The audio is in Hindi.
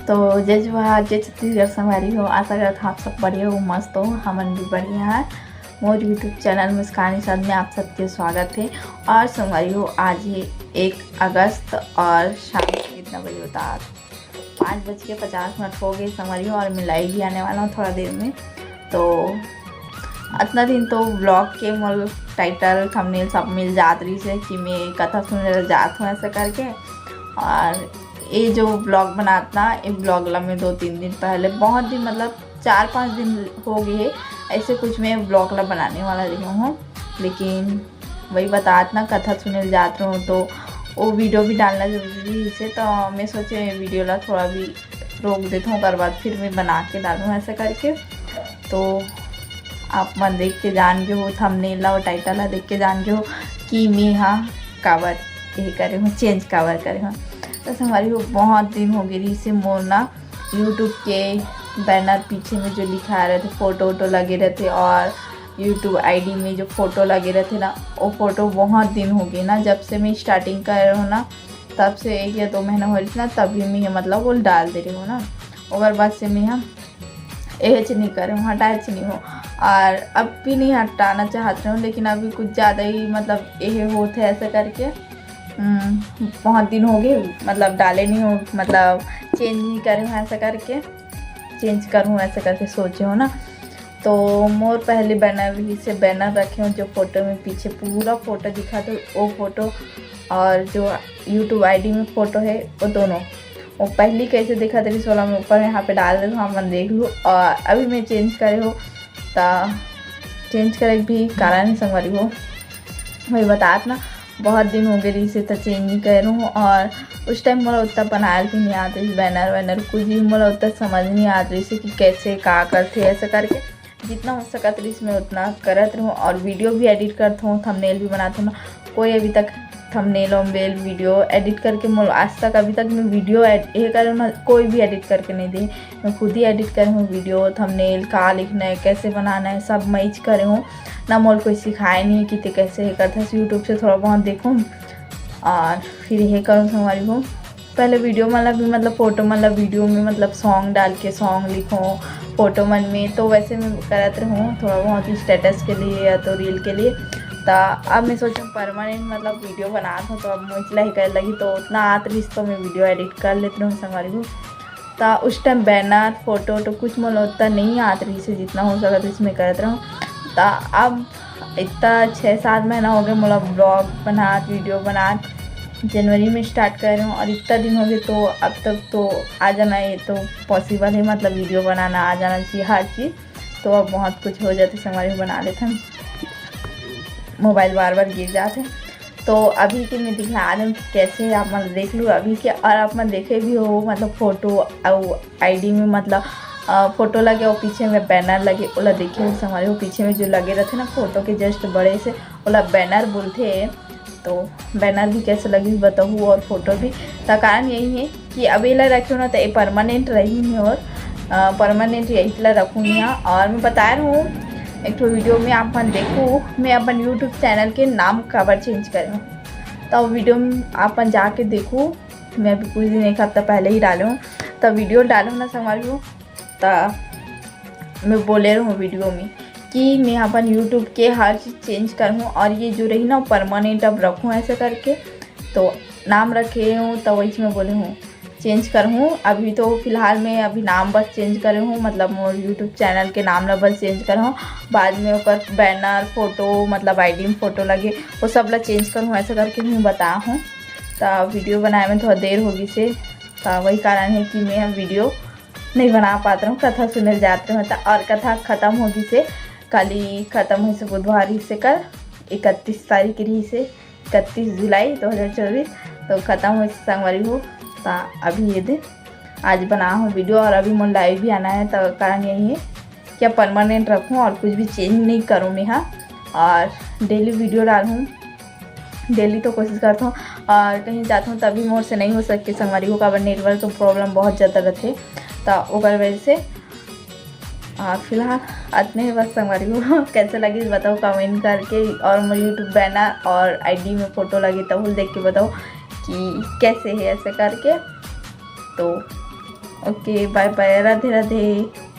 तो जय जवाहर जय छत्तीसगढ़ संगवारी हो। आशा करत आप सब बढ़िया हो, मस्त हो। हमन भी बढ़िया है। मोर यूट्यूब चैनल मुस्कान इरशाद में आप सबके स्वागत है। और संगवारी हो, आज है 1 अगस्त और शाम के कितना बजे होता है 5:50 हो गए संगवारी हो। और मैं लाइव भी आने वाला हूँ थोड़ा देर में। तो इतना दिन तो ब्लॉग के मोल टाइटल थंबनेल सब मिल जात रही से कि मैं कथा सुनने जात हूँ ऐसा करके। और ये जो ब्लॉग बनाता ये ब्लॉग ला मैं 2-3 दिन पहले, बहुत दिन मतलब 4-5 दिन हो गए ऐसे कुछ मैं ब्लॉग ला बनाने वाला रही हूँ। लेकिन वही बतात ना कथा सुनने जात रहूँ तो वो वीडियो भी डालना ज़रूरी है। तो मैं सोचे वीडियो ला थोड़ा भी रोक देता हूँ, उसके बाद फिर मैं बना के डालूँ ऐसा करके। तो आप मन देख के जान के हो, थंबनेल ला और टाइटल ला देख के जान के हो कि मैं हाँ कावर ये करे हूँ, चेंज कावर करे हूँ। तो हमारी वो बहुत दिन हो गई से मोर ना यूट्यूब के बैनर पीछे में जो लिखा रहे थे, फ़ोटो वोटो लगे रहते और यूट्यूब आईडी में जो फ़ोटो लगे रहते ना, वो फ़ोटो बहुत दिन हो गए ना। जब से मैं स्टार्टिंग कर रही हूँ ना, तब से 1 या 2 महीना हो रही ना, तभी मैं मतलब वो डाल दे रही हूँ ना। और बाद से मैं हम एच नहीं कर रही हूँ, हटाए नहीं हूँ। और अब भी नहीं हटाना चाहती हूँ, लेकिन अभी कुछ ज़्यादा ही मतलब ये होते ऐसे करके बहुत दिन हो गए मतलब डाले नहीं हूँ, मतलब चेंज नहीं करूँ ऐसा करके, चेंज करूँ ऐसा करके सोचे हो ना। तो मोर पहले बैनर ही से बैनर रखे हूँ जो फ़ोटो में पीछे पूरा फ़ोटो दिखा तो वो फ़ोटो और जो यूट्यूब आईडी में फ़ोटो है वो दोनों, वो पहली कैसे दिखा तेरी 16 में ऊपर यहाँ पे डाल दे तो हम देख लूँ। और अभी मैं चेंज करे हो तो चेंज करे भी कारण ही संगवारी हो, वही बतात ना बहुत दिन हो गए से तो चेंज नहीं कर रहा हूँ। और उस टाइम मोला उतना बनाया भी नहीं आता इस बैनर कुछ भी मोला उतना समझ नहीं आ रही से कि कैसे का करते ऐसा करके। जितना हो सकत रही मैं उतना करत रहूँ। और वीडियो भी एडिट करता हूँ, थंबनेल भी बनाता हूँ ना। कोई अभी तक थंबनेल वंबनेल वीडियो एडिट करके मोल आज तक अभी तक मैं वीडियो ये करूँ ना, कोई भी एडिट करके नहीं दी। मैं खुद ही एडिट कर हूँ वीडियो, थंबनेल का लिखना है, कैसे बनाना है, सब मैं ही करे हूँ ना। मोल कोई सिखाया नहीं कि ते कैसे ये करता है। यूट्यूब से थोड़ा बहुत देखूँ और फिर ये करूँ हमारी हो। पहले वीडियो मतलब फ़ोटो मतलब वीडियो में मतलब सॉन्ग डाल के सॉन्ग लिखूँ फ़ोटो मन में, तो वैसे मैं करत रहूँ थोड़ा बहुत स्टेटस के लिए या तो रील के लिए। तो अब मैं सोचूँ परमानेंट मतलब वीडियो बनात हूँ, तो अब मुझला ही कर लगी तो उतना आत रही तो मैं वीडियो एडिट कर लेती हूँ हमारी को। तो उस टाइम बैनर फ़ोटो तो कुछ मोला उतना नहीं आत रही से, जितना हो सकता इसमें करत रहूँ। तो अब इतना 6-7 महीना हो गए मोला ब्लॉग बनात वीडियो बनात, जनवरी में स्टार्ट कर रही हूँ। और इतना दिन हो गए तो अब तक तो आ जाना ये तो पॉसिबल है, मतलब वीडियो बनाना आ जाना चाहिए हर चीज़। तो अब बहुत कुछ हो जाते हमारे बना लेते हैं, मोबाइल बार बार गिर जाते। तो अभी के मैं दिखा रही हूँ कि कैसे आप मतलब देख लूँ अभी के। और आप मतलब देखे भी हो मतलब फ़ोटो और आईडी में मतलब फ़ोटो लगे और पीछे में बैनर लगे, ओला देखे हो हमारे वो पीछे में जो लगे रहते ना फ़ोटो के जस्ट बड़े से, ओला बैनर बोलते हैं। तो बैनर भी कैसे लगी बताऊँ और फ़ोटो भी। तो कारण यही है कि अभी ला रखी हूँ ना तो ये परमानेंट रही है और परमानेंट यही ला रखूँ यहाँ। और मैं बता रही हूँ एक तो वीडियो में आप मन देखो मैं अपन यूट्यूब चैनल के नाम कवर चेंज करूँ, तो वीडियो में आप जाके देखो। मैं अभी कुछ दिन 1 हफ्ता पहले ही डालूँ, तो वीडियो डालूँ ना संगवारी को। तो मैं बोले रहूँ वीडियो में कि मैं अपन यूट्यूब के हर चीज़ चेंज करूँ और ये जो रही ना परमानेंट अब रखूँ ऐसे करके। तो नाम रखे हूँ तो वही मैं बोले हूँ चेंज करूँ। अभी तो फ़िलहाल मैं अभी नाम बस चेंज करे हूँ, मतलब मोर यूट्यूब चैनल के नाम ला बस चेंज करूँ। बाद में ओकर बैनर फ़ोटो मतलब आईडी में फ़ोटो लगे वो सब ला चेंज करूँ ऐसा करके मैं बता हूँ। तो वीडियो बनाए में थोड़ा देर होगी से, तो वही कारण है कि मैं वीडियो नहीं बना पाता हूँ, कथा सुनने जाते हैं। और कथा ख़त्म होगी से कल ही ख़त्म हुई से, बुधवार ही से कल 31 तारीख रही से 31 जुलाई 2024 तो ख़त्म हुई संगवारी हो। तो अभी ये दिन आज बना हूँ वीडियो और अभी मुझे लाइव भी आना है। तो कारण यही है कि अब परमानेंट रखूँ और कुछ भी चेंज नहीं करूँ मैं हाँ। और डेली वीडियो डालूँ, डेली तो कोशिश करता हूँ। और कहीं जाता हूँ तभी मोर से नहीं हो सकती संगवारी को, काबर नेटवर्क तो प्रॉब्लम बहुत ज़्यादा रहते। तो ओकर वजह से फिलहाल इतने बस संगवारी को। कैसे लगी बताओ कमेंट करके। और मेरे यूट्यूब बैनर और आईडी में फ़ोटो लगी तब देख के बताओ कि कैसे है ऐसे करके। तो okay bye bye, Radhe Radhe.